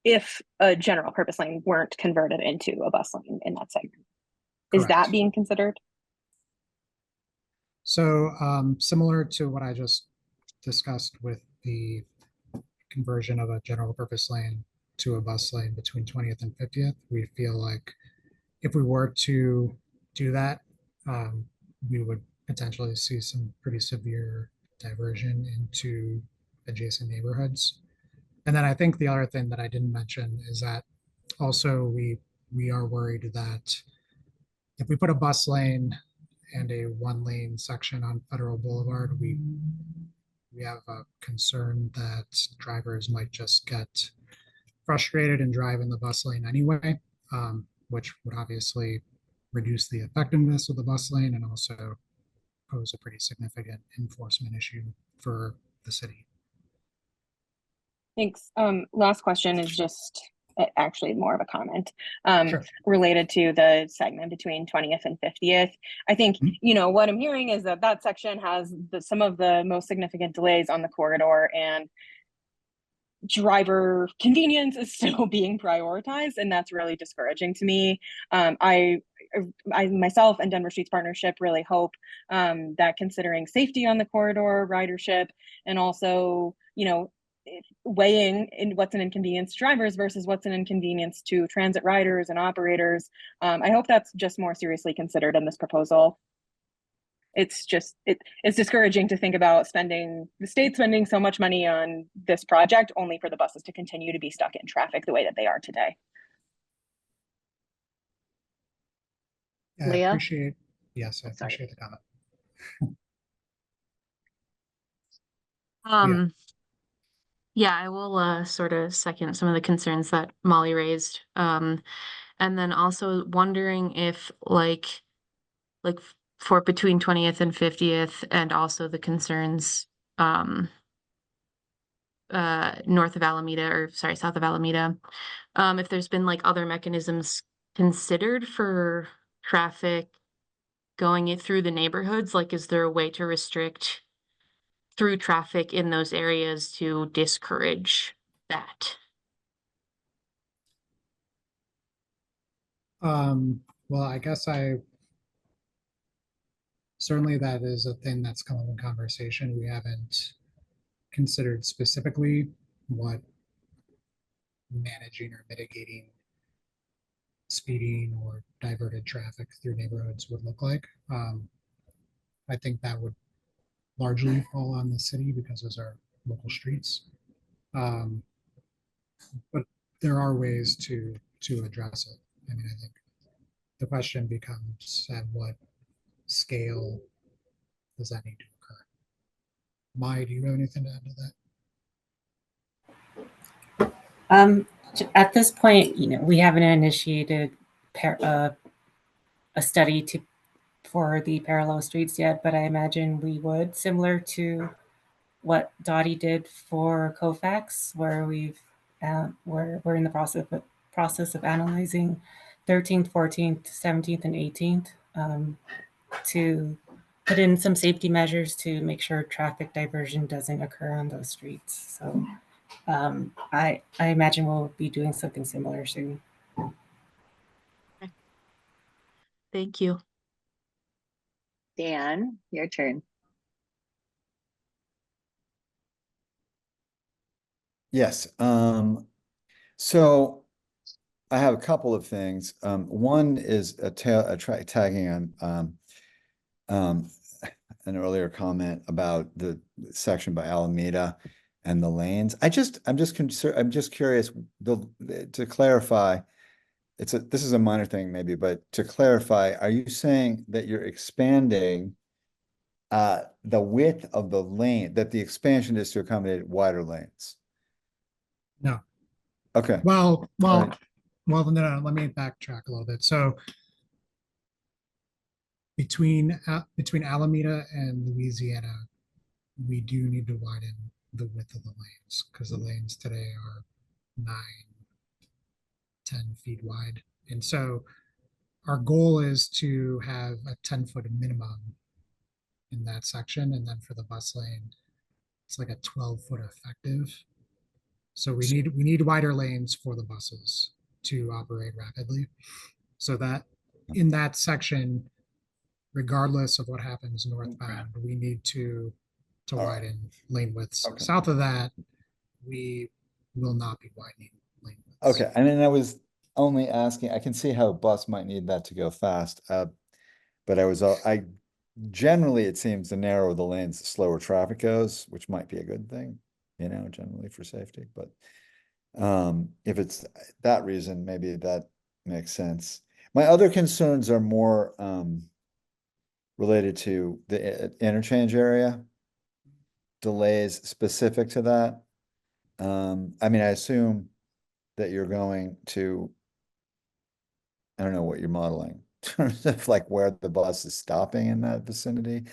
P: If a general purpose lane weren't converted into a bus lane in that segment.
A: Correct.
P: Is that being considered?
A: So similar to what I just discussed with the conversion of a general purpose lane to a bus lane between 20th and 50th, we feel like if we were to do that, we would potentially see some pretty severe diversion into adjacent neighborhoods. And then I think the other thing that I didn't mention is that also we are worried that if we put a bus lane and a one-lane section on Federal Boulevard, we have a concern that drivers might just get frustrated and drive in the bus lane anyway, which would obviously reduce the effectiveness of the bus lane and also pose a pretty significant enforcement issue for the city.
P: Thanks. Last question is just actually more of a comment
A: Sure.
P: related to the segment between 20th and 50th. I think, you know, what I'm hearing is that that section has some of the most significant delays on the corridor, and driver convenience is still being prioritized, and that's really discouraging to me. I myself and Denver Streets Partnership really hope that, considering safety on the corridor, ridership, and also, you know, weighing in what's an inconvenience to drivers versus what's an inconvenience to transit riders and operators, I hope that's just more seriously considered in this proposal. It's just, it's discouraging to think about the state spending so much money on this project only for the buses to continue to be stuck in traffic the way that they are today.
A: I
B: Leah?
A: appreciate, yes, I appreciate the comment.
W: Yeah, I will sort of second some of the concerns that Molly raised. And then also wondering if like for between 20th and 50th, and also the concerns north of Alameda, or sorry, south of Alameda, if there's been like other mechanisms considered for traffic going it through the neighborhoods, like is there a way to restrict through traffic in those areas to discourage that?
A: Well, I guess certainly that is a thing that's come up in conversation. We haven't considered specifically what managing or mitigating speeding or diverted traffic through neighborhoods would look like. I think that would largely fall on the city because those are local streets. But there are ways to address it. I mean, I think the question becomes, at what scale does that need to occur? Mai, do you have anything to add to that?
S: At this point, you know, we haven't initiated a study for the parallel streets yet, but I imagine we would, similar to what Dottie did for Kofax, where we're in the process of analyzing 13th, 14th, 17th, and 18th to put in some safety measures to make sure traffic diversion doesn't occur on those streets. So I imagine we'll be doing something similar soon.
W: Okay. Thank you.
B: Dan, your turn.
X: Yes. So I have a couple of things. One is tagging on an earlier comment about the section by Alameda and the lanes. I'm just curious to clarify. This is a minor thing maybe, but to clarify, are you saying that you're expanding the width of the lane, that the expansion is to accommodate wider lanes?
A: No.
X: Okay.
A: Well, no, let me backtrack a little bit. So between Alameda and Louisiana, we do need to widen the width of the lanes, because the lanes today are 9-10 feet wide. And so our goal is to have a 10-foot minimum in that section. And then for the bus lane, it's like a 12-foot effective. So we need wider lanes for the buses to operate rapidly. So that in that section, regardless of what happens northbound, we need to widen lane widths.
X: Okay.
A: South of that, we will not be widening lane widths.
X: Okay, and then I was only asking, I can see how a bus might need that to go fast, but I generally, it seems the narrower the lanes, the slower traffic goes, which might be a good thing, you know, generally for safety. But if it's that reason, maybe that makes sense. My other concerns are more related to the interchange area, delays specific to that. I mean, I assume that you're going to, I don't know what you're modeling, terms of like where the bus is stopping in that vicinity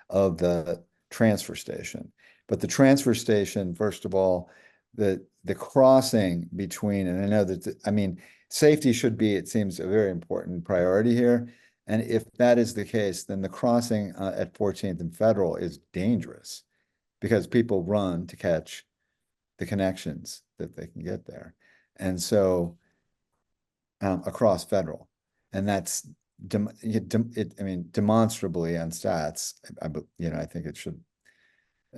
X: of the transfer station. But the transfer station, first of all, the crossing between, and I know that, I mean, safety should be, it seems, a very important priority here. And if that is the case, then the crossing at 14th and Federal is dangerous because people run to catch the connections that they can get there. And so across Federal, and that's I mean, demonstrably on stats, I think it should,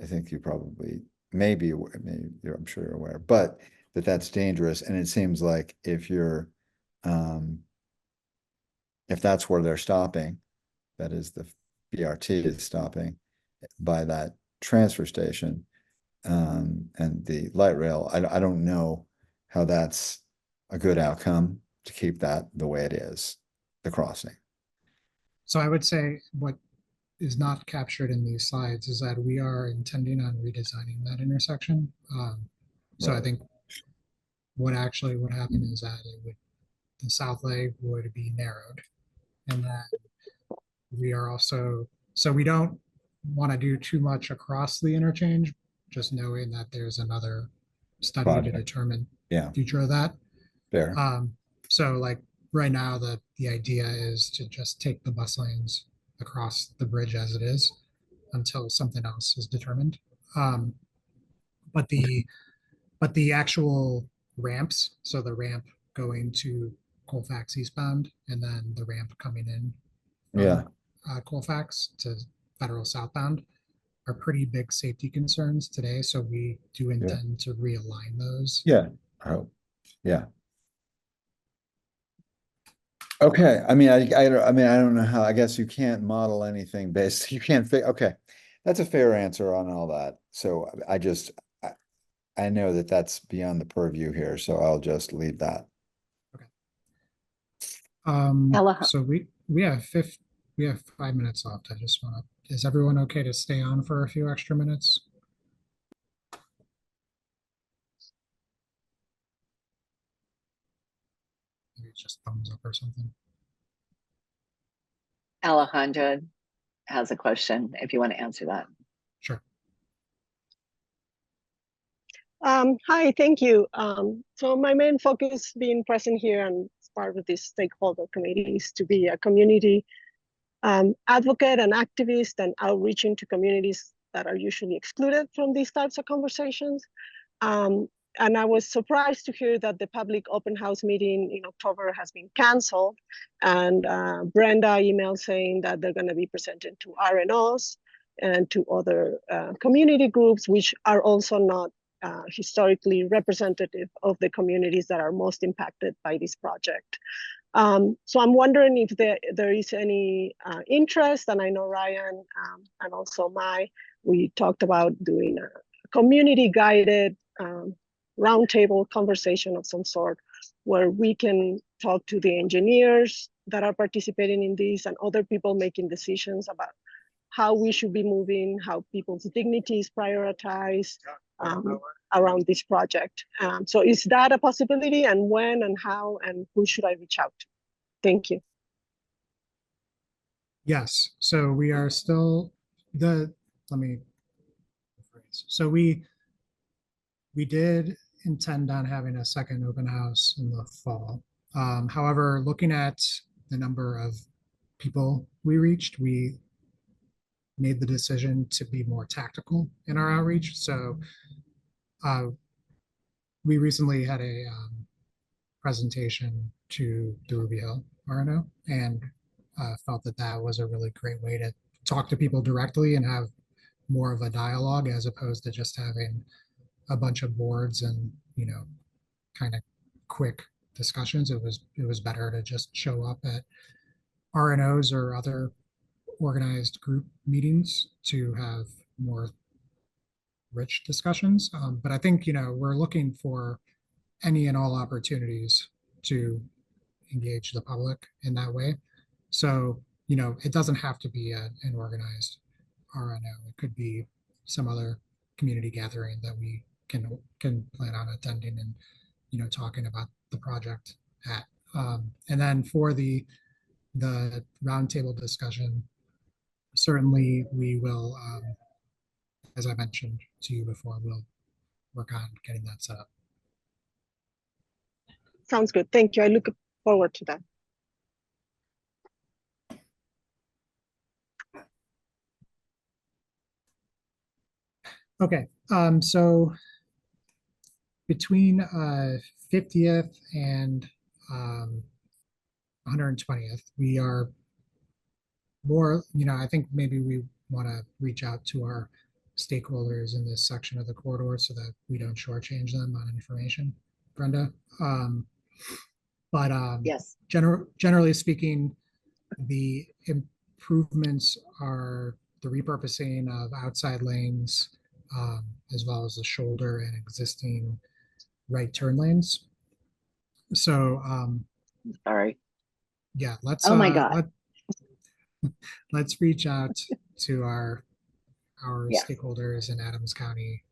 X: I think you probably, maybe, I'm sure you're aware, but that's dangerous. And it seems like if that's where they're stopping, that is the BRT is stopping by that transfer station, and the light rail, I don't know how that's a good outcome to keep that the way it is, the crossing.
A: So I would say what is not captured in these slides is that we are intending on redesigning that intersection. So I
X: Right.
A: think what actually would happen is that the south leg would be narrowed, and that we are also, so we don't want to do too much across the interchange, just knowing that there's another study to
X: Project.
A: determine
X: Yeah.
A: future of that.
X: Fair.
A: So like right now, the idea is to just take the bus lanes across the bridge as it is until something else is determined. But the actual ramps, so the ramp going to Colfax eastbound and then the ramp coming in from
X: Yeah.
A: Colfax to Federal southbound are pretty big safety concerns today. So we do intend to realign those.
X: Yeah. I hope. Yeah. Okay. I mean, I don't know how, I guess you can't model anything based, you can't okay. That's a fair answer on all that. So I know that that's beyond the purview here, so I'll just leave that.
A: So we have 5 minutes left. I just want to, is everyone okay to stay on for a few extra minutes? Maybe it's just thumbs up or something.
B: Alejandra has a question if you want to answer that.
A: Sure.
C: Hi, thank you. So my main focus being present here and as part of this stakeholder committee is to be a community advocate and activist and outreaching to communities that are usually excluded from these types of conversations. And I was surprised to hear that the public open house meeting in October has been canceled. And Brenda emailed saying that they're going to be presented to RNOs and to other community groups, which are also not historically representative of the communities that are most impacted by this project. So I'm wondering if there is any interest, and I know Ryan and also we talked about doing a community guided roundtable conversation of some sort where we can talk to the engineers that are participating in this and other people making decisions about how we should be moving, how people's dignity is prioritized around this project. So is that a possibility, and when and how and who should I reach out to? Thank you.
A: Yes, so we are still so we did intend on having a second open house in the fall. However, looking at the number of people we reached, we made the decision to be more tactical in our outreach. So we recently had a presentation to the Ruby Hill RNO and felt that that was a really great way to talk to people directly and have more of a dialogue as opposed to just having a bunch of boards and, kind of quick discussions. It was better to just show up at RNOs or other organized group meetings to have more rich discussions. But I think, we're looking for any and all opportunities to engage the public in that way. So, it doesn't have to be an organized RNO. It could be some other community gathering that we can plan on attending and, talking about the project at. And then for the the roundtable discussion, certainly we will, as I mentioned to you before, we'll work on getting that set up.
C: Sounds good. Thank you. I look forward to that.
A: Okay, so between 50th and 120th, we are more, I think maybe we want to reach out to our stakeholders in this section of the corridor so that we don't shortchange them on information, Brenda.
B: Yes.
A: Generally speaking, the improvements are the repurposing of outside lanes, as well as the shoulder and existing right turn lanes. So,
B: sorry.
A: Yeah, let's.
B: Oh my God.
A: Let's reach out to our
B: Yes.
A: stakeholders in Adams County,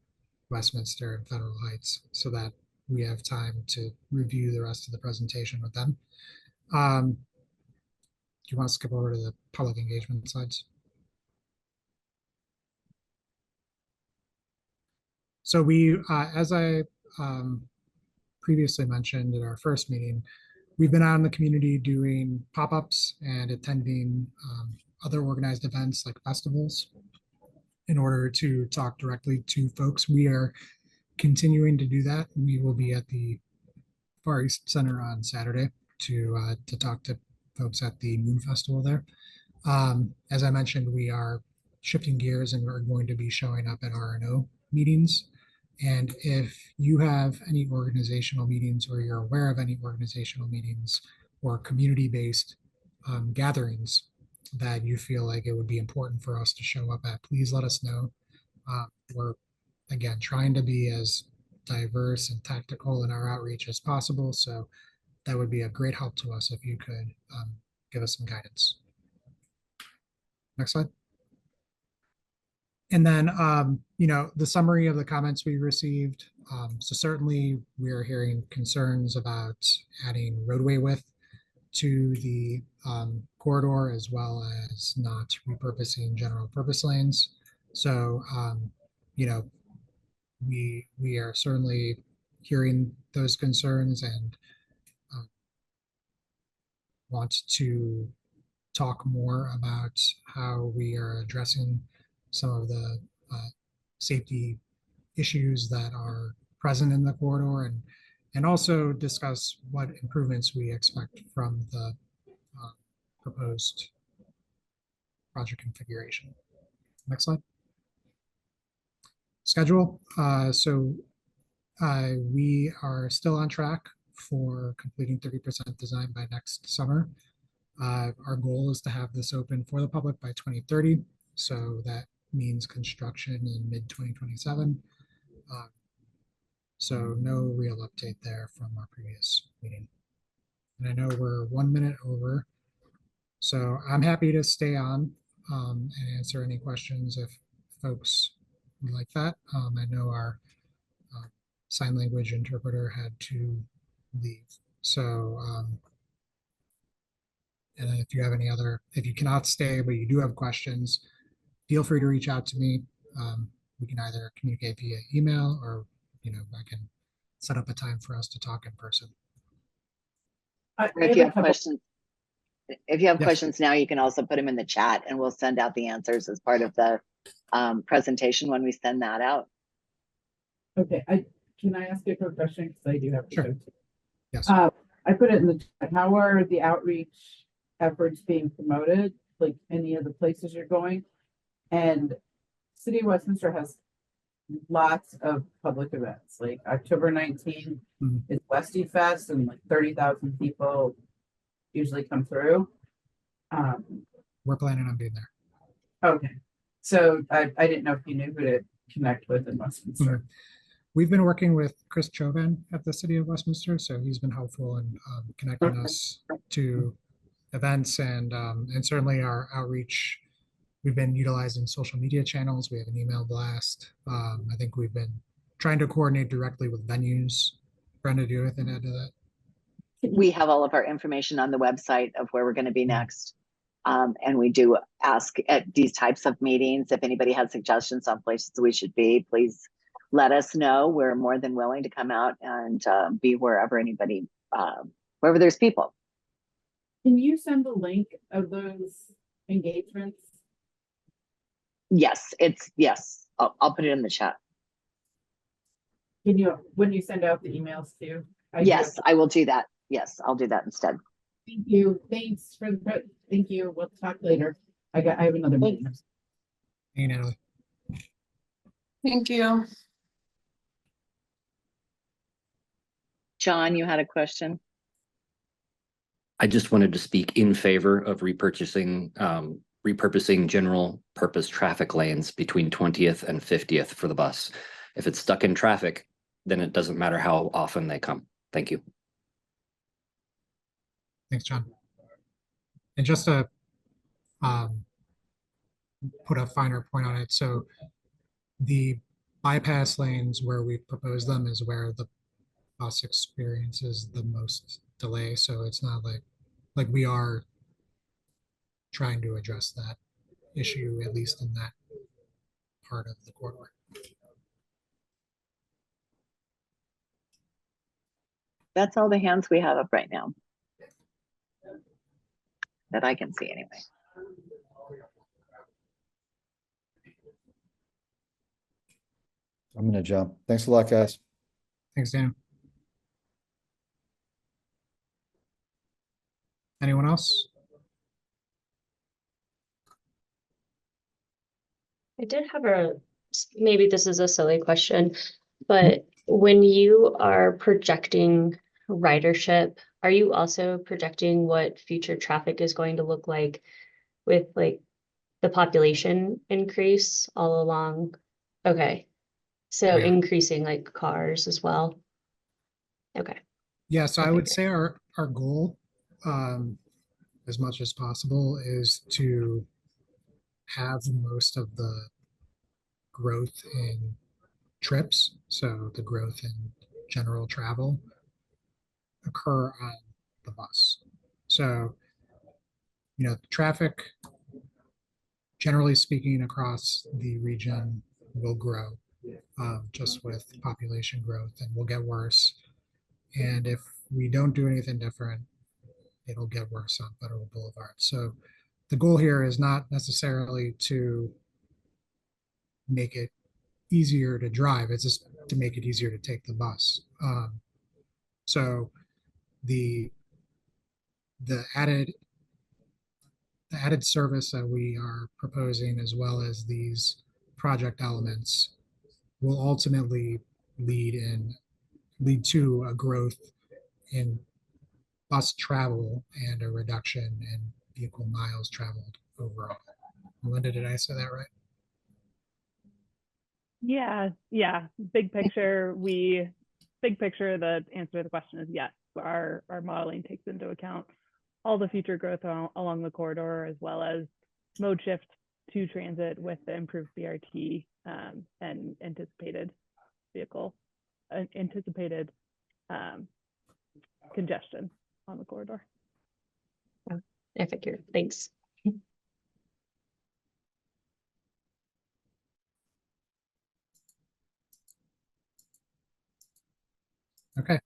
A: Westminster, and Federal Heights, so that we have time to review the rest of the presentation with them. Do you want to skip over to the public engagement slides? So we, as I previously mentioned in our first meeting, we've been out in the community doing pop-ups and attending other organized events like festivals in order to talk directly to folks. We are continuing to do that. We will be at the Far East Center on Saturday to talk to folks at the Moon Festival there. As I mentioned, we are shifting gears and we're going to be showing up at RNO meetings. And if you have any organizational meetings or you're aware of any organizational meetings or community-based gatherings that you feel like it would be important for us to show up at, please let us know. We're, again, trying to be as diverse and tactical in our outreach as possible. So that would be a great help to us if you could give us some guidance. Next slide. And then, the summary of the comments we received. So certainly we're hearing concerns about adding roadway width to the corridor, as well as not repurposing general purpose lanes. So, we are certainly hearing those concerns and want to talk more about how we are addressing some of the safety issues that are present in the corridor, and also discuss what improvements we expect from the proposed project configuration. Next slide. Schedule. We are still on track for completing 30% design by next summer. Our goal is to have this open for the public by 2030. So that means construction in mid-2027. So no real update there from our previous meeting. And I know we're 1 minute over. So I'm happy to stay on and answer any questions if folks would like that. I know our sign language interpreter had to leave. So, and then if you have any other, if you cannot stay, but you do have questions, feel free to reach out to me. We can either communicate via email or, I can set up a time for us to talk in person.
B: If you have questions, questions now, you can also put them in the chat and we'll send out the answers as part of the presentation when we send that out.
D: Okay, can I ask you a quick question? Because I do have to go.
A: Yes.
D: I put it in the chat. How are the outreach efforts being promoted? Like any of the places you're going? And City of Westminster has lots of public events. Like October 19th is Westy Fest, and like 30,000 people usually come through.
A: We're planning on being there.
D: Okay, so I didn't know if you knew who to connect with in Westminster.
A: We've been working with Chris Chauvin at the City of Westminster, so he's been helpful in connecting us to events and certainly our outreach. We've been utilizing social media channels. We have an email blast. I think we've been trying to coordinate directly with venues. Brenda, do you have anything to add to that?
B: we have all of our information on the website of where we're going to be next. And we do ask at these types of meetings, if anybody has suggestions on places we should be, please let us know. We're more than willing to come out and be wherever wherever there's people.
D: Can you send the link of those engagements?
B: Yes, I'll put it in the chat.
D: Can you, when you send out the emails too?
B: Yes, I will do that. Yes, I'll do that instead.
D: Thank you. Thanks for the, thank you. We'll talk later. I have another meeting.
A: Hey, Natalie.
Q: Thank you.
B: John, you had a question?
E: I just wanted to speak in favor of repurposing general purpose traffic lanes between 20th and 50th for the bus. If it's stuck in traffic, then it doesn't matter how often they come. Thank you.
A: Thanks, John. And just to put a finer point on it, so the bypass lanes where we propose them is where the bus experiences the most delay. So it's not like we are trying to address that issue, at least in that part of the corridor.
B: That's all the hands we have up right now that I can see anyway.
X: I'm gonna jump. Thanks a lot, guys.
A: Thanks, Dan. Anyone else?
F: I did have maybe this is a silly question, but when you are projecting ridership, are you also projecting what future traffic is going to look like with like the population increase all along? Okay. So
A: Yeah.
F: increasing like cars as well. Okay.
A: Yeah, so I would say our goal, as much as possible, is to have most of the growth in trips, so the growth in general travel, occur on the bus. So, traffic, generally speaking, across the region will grow just with population growth, and will get worse. And if we don't do anything different, it'll get worse on Federal Boulevard. So the goal here is not necessarily to make it easier to drive, it's just to make it easier to take the bus. So the added service that we are proposing, as well as these project elements, will ultimately lead to a growth in bus travel and a reduction in vehicle miles traveled overall. Melinda, did I say that right?
L: Yeah. Big picture, the answer to the question is yes. Our modeling takes into account all the future growth along the corridor, as well as mode shift to transit with the improved BRT and anticipated congestion on the corridor.
F: I figured. Thanks.
A: Okay.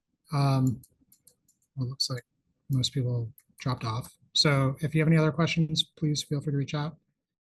A: Well, it looks like most people dropped off. So if you have any other questions, please feel free to reach out.